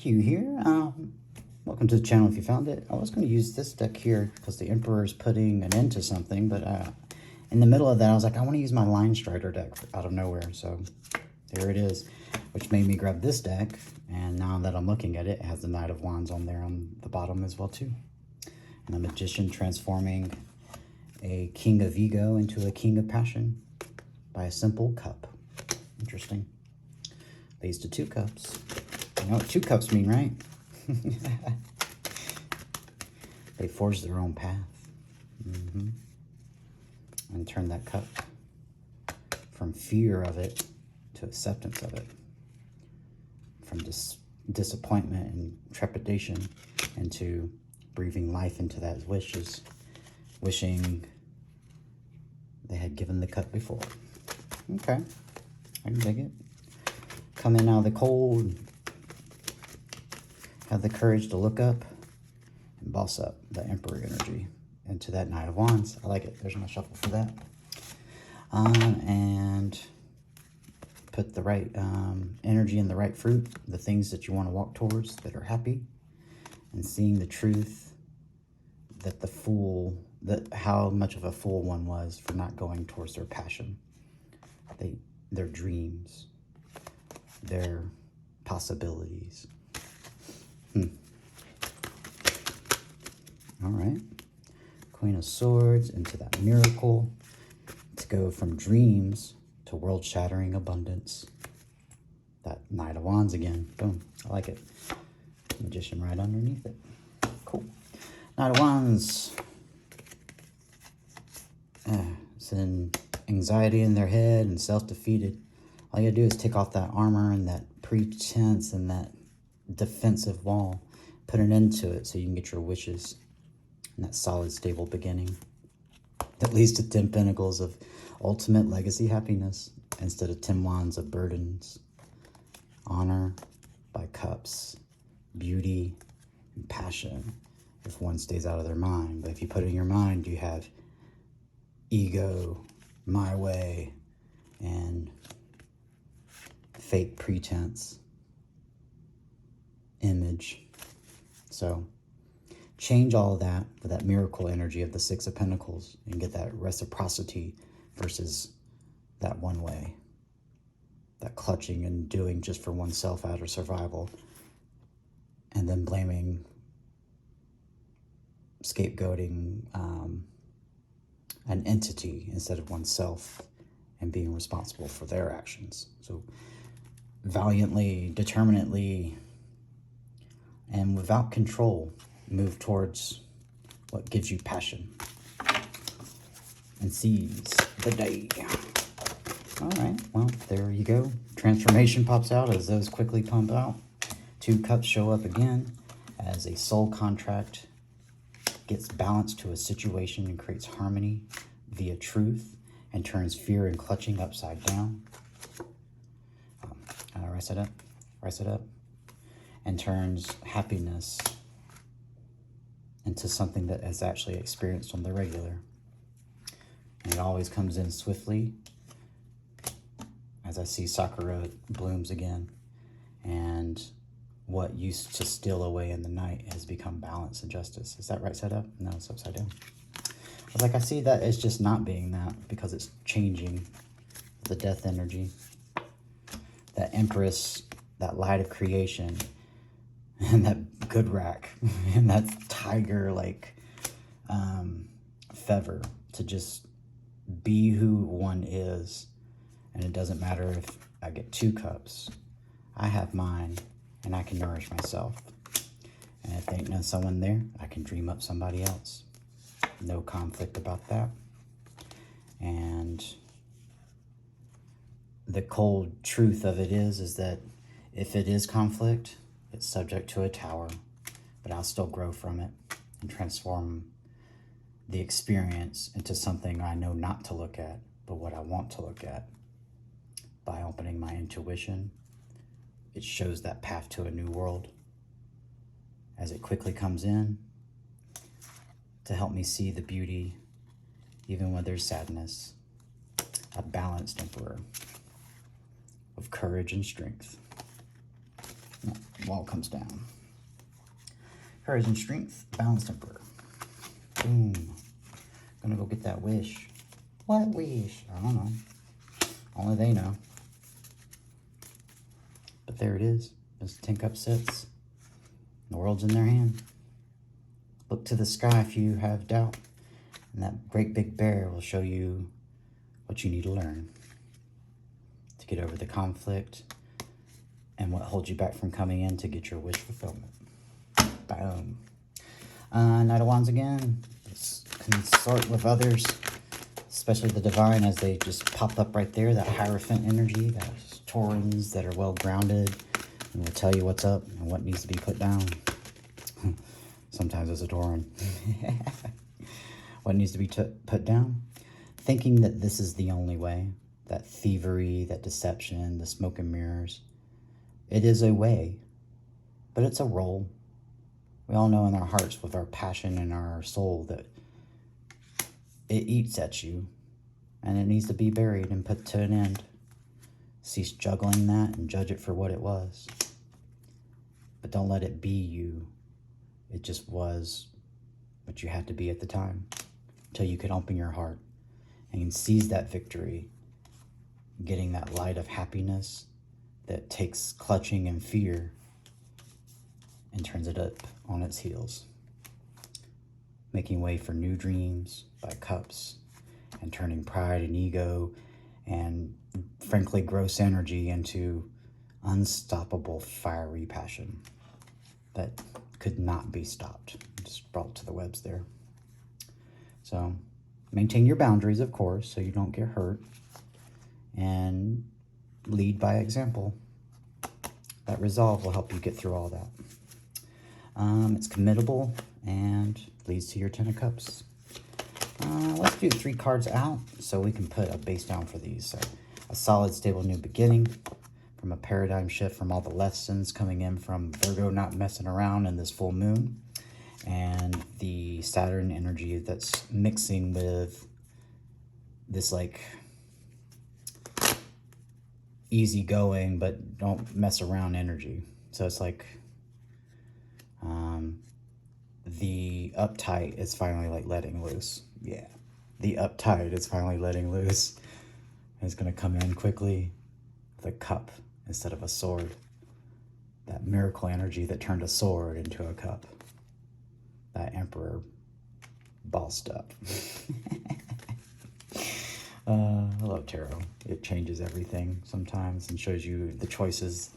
Q here. Welcome to the channel if you found it. I was going to use this deck here because the Emperor is putting an end to something, but in the middle of that I was like, I want to use my Line Strider deck out of nowhere, so there it is, which made me grab this deck, and now that I'm looking at it, it has the Knight of Wands on there on the bottom as well too. And the Magician transforming a King of Ego into a King of Passion by a simple cup. Interesting. Leads to 2 cups. You know what 2 cups mean, right? They forge their own path. And turn that cup from fear of it to acceptance of it. From disappointment and trepidation into breathing life into that wishes. Wishing they had given the cup before. Okay, I can dig it. Come in out of the cold. Have the courage to look up and boss up the Emperor energy into that Knight of Wands. I like it. There's my shuffle for that. And put the right energy in the right fruit, the things that you want to walk towards that are happy, and seeing the truth that the fool, that how much of a fool one was for not going towards their passion, their dreams, their possibilities. All right. Queen of Swords into that miracle to go from dreams to world-shattering abundance. That Knight of Wands again. Boom. I like it. Magician right underneath it. Cool. Knight of Wands. It's an anxiety in their head and self-defeated. All you gotta do is take off that armor and that pretense and that defensive wall. Put an end to it so you can get your wishes. And that solid, stable beginning. That leads to 10 Pentacles of ultimate legacy happiness instead of 10 Wands of burdens. Honor by cups. Beauty and passion if one stays out of their mind. But if you put it in your mind, you have ego, my way, and fake pretense, image. So change all of that for that miracle energy of the 6 of Pentacles and get that reciprocity versus that one way. That clutching and doing just for oneself out of survival. And then blaming, scapegoating an entity instead of oneself and being responsible for their actions. So valiantly, determinately, and without control, move towards what gives you passion and seize the day. All right, well, there you go. Transformation pops out as those quickly pump out. 2 cups show up again as a soul contract gets balanced to a situation and creates harmony via truth and turns fear and clutching upside down. Rise it up, and turns happiness into something that is actually experienced on the regular. And it always comes in swiftly as I see Sakura blooms again. And what used to steal away in the night has become balance and justice. Is that right side up? No, it's upside down. I was like, I see that it's just not being that because it's changing the death energy. That Empress, that light of creation, and that good rack, and that tiger like feather to just be who one is. And it doesn't matter if I get 2 cups. I have mine and I can nourish myself. And if there ain't no someone there, I can dream up somebody else. No conflict about that. And the cold truth of it is that if it is conflict, it's subject to a tower, but I'll still grow from it and transform the experience into something I know not to look at, but what I want to look at. By opening my intuition, it shows that path to a new world as it quickly comes in to help me see the beauty, even when there's sadness. A balanced Emperor of courage and strength. wall comes down. Courage and strength, balanced emperor. Boom. Gonna go get that wish. What wish? I don't know. Only they know. But there it is. As the 10 Cups sits. The world's in their hand. Look to the sky if you have doubt. And that great big bear will show you what you need to learn to get over the conflict and what holds you back from coming in to get your wish fulfillment. Boom. Knight of Wands again. Let's consort with others, especially the divine, as they just popped up right there. That Hierophant energy, those Taurans that are well grounded and will tell you what's up and what needs to be put down. Sometimes it's a Tauran. What needs to be put down? Thinking that this is the only way. That thievery, that deception, the smoke and mirrors. It is a way, but it's a role. We all know in our hearts, with our passion and our soul, that it eats at you and it needs to be buried and put to an end. Cease juggling that and judge it for what it was. But don't let it be you. It just was what you had to be at the time, until you could open your heart and seize that victory, getting that light of happiness that takes clutching and fear and turns it up on its heels, making way for new dreams by cups and turning pride and ego and frankly gross energy into unstoppable fiery passion that could not be stopped. Just brought to the webs there. So maintain your boundaries, of course, so you don't get hurt, and lead by example. That resolve will help you get through all that. It's committable and leads to your 10 of Cups. Let's do 3 cards out so we can put a base down for these. So, a solid, stable new beginning from a paradigm shift from all the lessons coming in from Virgo not messing around in this full moon, and the Saturn energy that's mixing with this like easygoing but don't mess around energy. So it's like the uptight is finally like letting loose. Yeah, the uptight is finally letting loose. It's going to come in quickly with a cup instead of a sword. That miracle energy that turned a sword into a cup. That emperor bossed up. I love tarot. It changes everything sometimes and shows you the choices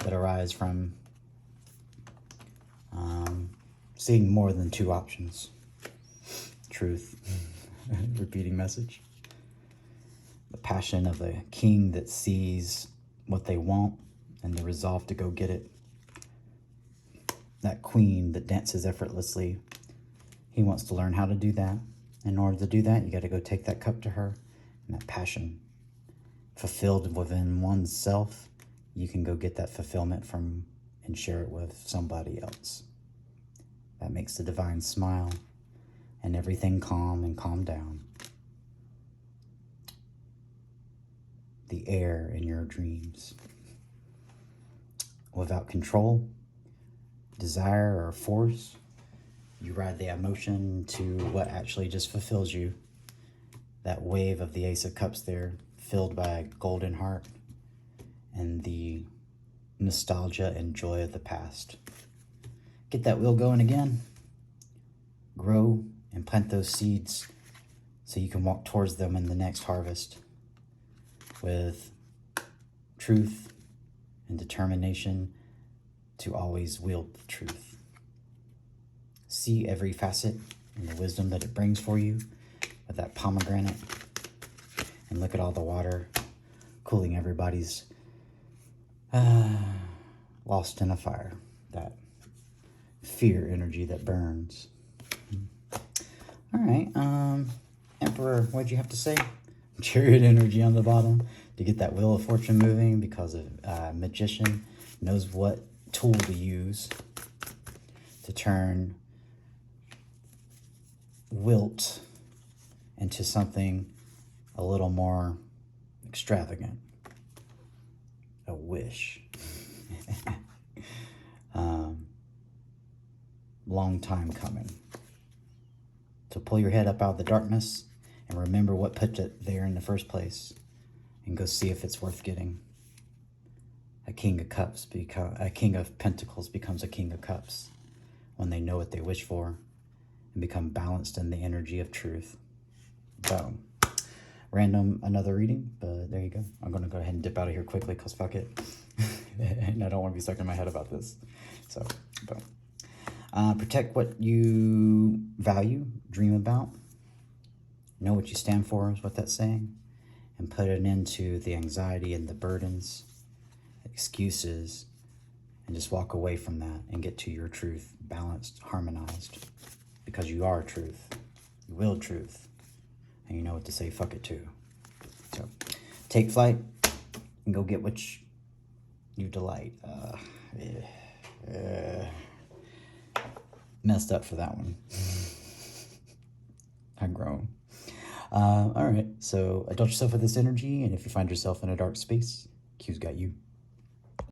that arise from seeing more than 2 options. Truth. Repeating message. The passion of the king that sees what they want and the resolve to go get it. That queen that dances effortlessly. He wants to learn how to do that. In order to do that, you got to go take that cup to her. And that passion fulfilled within oneself, you can go get that fulfillment from and share it with somebody else. That makes the divine smile and everything calm and calm down. The air in your dreams. Without control, desire, or force, you ride the emotion to what actually just fulfills you. That wave of the Ace of Cups there, filled by a golden heart and the nostalgia and joy of the past. Get that wheel going again. Grow and plant those seeds so you can walk towards them in the next harvest with truth and determination to always wield the truth. See every facet and the wisdom that it brings for you with that pomegranate, and look at all the water cooling everybody's lost in a fire. That fear energy that burns. All right, Emperor, what'd you have to say? Chariot energy on the bottom to get that Wheel of Fortune moving, because a magician knows what tool to use to turn wilt into something a little more extravagant. A wish. long time coming. So pull your head up out of the darkness and remember what put it there in the first place, and go see if it's worth getting. A king of cups a king of pentacles becomes a king of cups when they know what they wish for and become balanced in the energy of truth. Boom. Random, another reading, but there you go. I'm going to go ahead and dip out of here quickly because fuck it. And I don't want to be stuck in my head about this. So, boom. Protect what you value, dream about. Know what you stand for is what that's saying. And put an end to the anxiety and the burdens, excuses, and just walk away from that and get to your truth, balanced, harmonized. Because you are truth. You will truth. And you know what to say fuck it to. So take flight and go get what you delight. Messed up for that one. I'm grown. All right, so indulge yourself with this energy, and if you find yourself in a dark space, Q's got you.